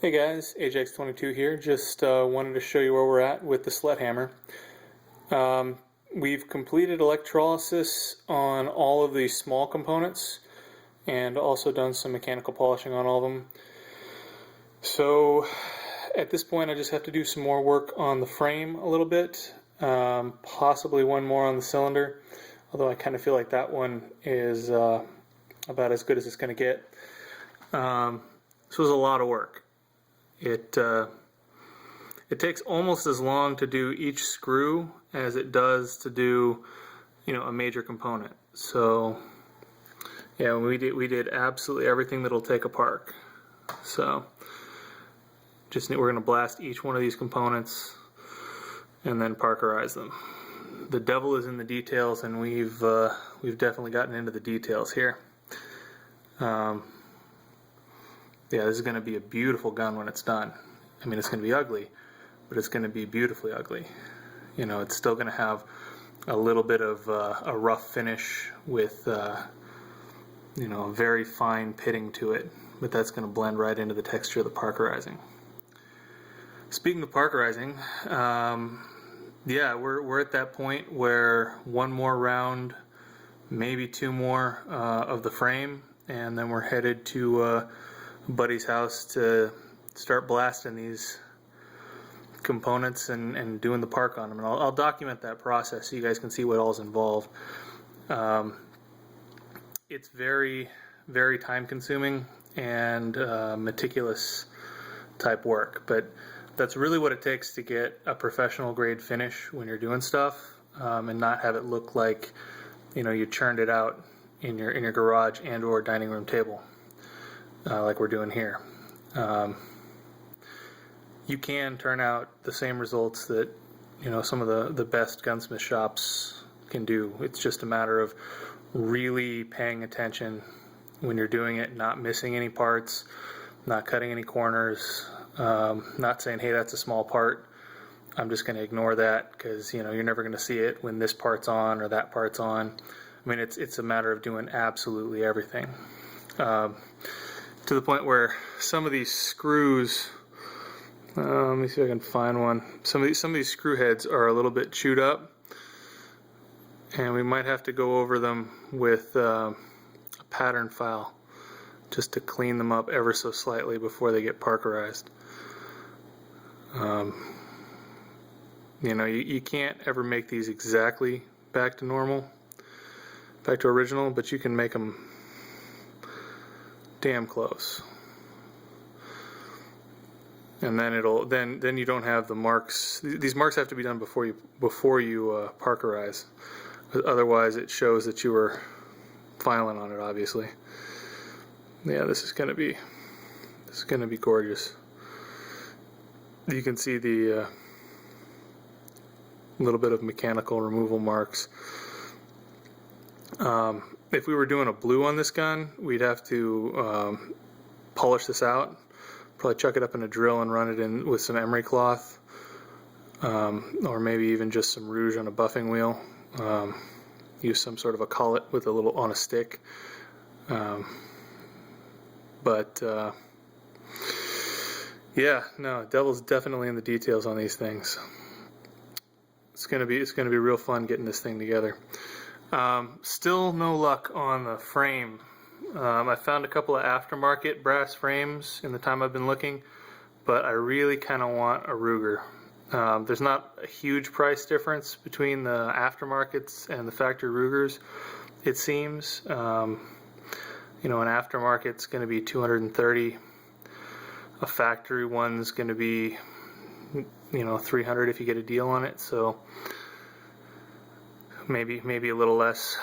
Hey guys, AJAX 22 here. Just wanted to show you where we're at with the SlutHammer. We've completed electrolysis on all of the small components and also done some mechanical polishing on all of them. So at this point I just have to do some more work on the frame a little bit, possibly one more on the cylinder, although I kind of feel like that one is about as good as it's going to get. This was a lot of work. It takes almost as long to do each screw as it does to do, a major component. So yeah, we did absolutely everything that'll take apart. So we're going to blast each one of these components and then parkerize them. The devil is in the details, and we've definitely gotten into the details here. Yeah, this is going to be a beautiful gun when it's done. I mean, it's going to be ugly, but it's going to be beautifully ugly. It's still going to have a little bit of a rough finish with, a very fine pitting to it, but that's going to blend right into the texture of the parkerizing. Speaking of parkerizing, yeah, we're at that point where one more round, maybe two more of the frame, and then we're headed to buddy's house to start blasting these components and doing the park on them. And I'll document that process so you guys can see what all's involved. It's very, very time consuming and meticulous type work, but that's really what it takes to get a professional grade finish when you're doing stuff, and not have it look like you churned it out in your garage and or dining room table. Like we're doing here. You can turn out the same results that some of the best gunsmith shops can do. It's just a matter of really paying attention when you're doing it, not missing any parts, not cutting any corners, not saying, hey, that's a small part, I'm just going to ignore that because you're never going to see it when this part's on or that part's on. I mean, it's a matter of doing absolutely everything. To the point where some of these screws, let me see if I can find one. Some of these screw heads are a little bit chewed up, and we might have to go over them with a pattern file just to clean them up ever so slightly before they get parkerized. You can't ever make these exactly back to normal, back to original, but you can make them damn close. And then then you don't have the marks. These marks have to be done before you parkerize. Otherwise, it shows that you were filing on it. Obviously, yeah. This is gonna be gorgeous. You can see the little bit of mechanical removal marks. If we were doing a blue on this gun, we'd have to polish this out. Probably chuck it up in a drill and run it in with some emery cloth, or maybe even just some rouge on a buffing wheel. Use some sort of a collet with on a stick. Yeah, no, devil's definitely in the details on these things. It's gonna be real fun getting this thing together. Still no luck on the frame. I found a couple of aftermarket brass frames in the time I've been looking, but I really kind of want a Ruger. There's not a huge price difference between the aftermarkets and the factory Rugers, it seems. An aftermarket's going to be $230. A factory one's going to be, $300 if you get a deal on it. So maybe a little less.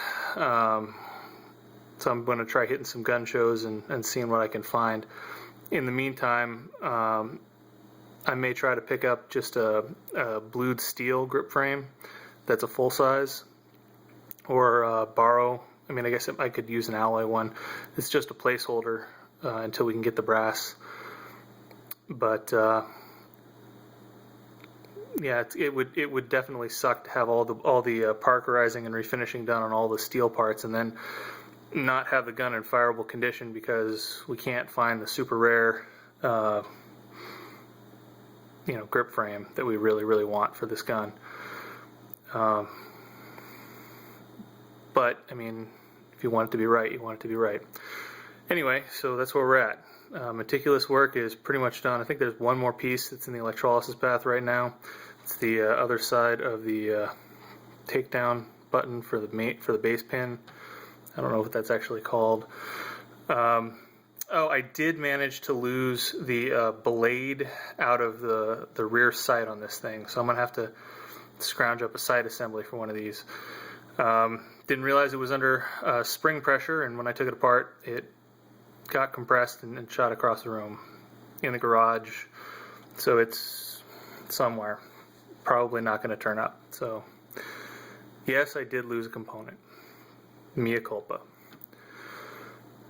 So I'm going to try hitting some gun shows and seeing what I can find. In the meantime, I may try to pick up just a blued steel grip frame that's a full size, or borrow. I mean, I guess I could use an alloy one. It's just a placeholder until we can get the brass. But yeah, it would definitely suck to have all the parkerizing and refinishing done on all the steel parts, and then not have the gun in fireable condition because we can't find the super rare grip frame that we really want for this gun. But I mean, if you want it to be right, you want it to be right. Anyway, so that's where we're at. Meticulous work is pretty much done. I think there's one more piece that's in the electrolysis bath right now. It's the other side of the takedown button for the base pin. I don't know what that's actually called. Oh, I did manage to lose the blade out of the rear sight on this thing, so I'm gonna have to scrounge up a sight assembly for one of these. Didn't realize it was under spring pressure, and when I took it apart, it got compressed and shot across the room in the garage. So it's somewhere, probably not going to turn up. So yes, I did lose a component. Mea culpa.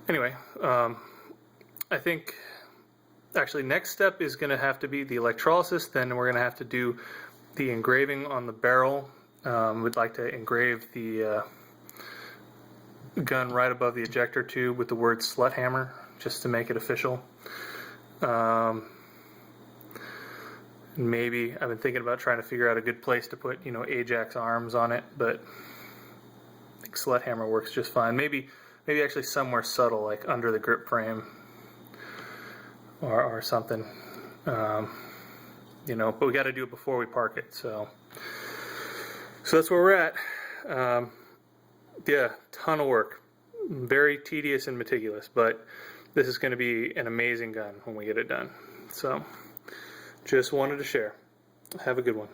Anyway, I think actually next step is going to have to be the electrolysis. Then we're going to have to do the engraving on the barrel. We'd like to engrave the gun right above the ejector tube with the word SlutHammer, just to make it official. Maybe I've been thinking about trying to figure out a good place to put, AJAX arms on it, but I think SlutHammer works just fine. Maybe actually somewhere subtle, like under the grip frame or something. But we got to do it before we park it. So that's where we're at. Yeah, ton of work. Very tedious and meticulous, but this is going to be an amazing gun when we get it done. So, just wanted to share. Have a good one.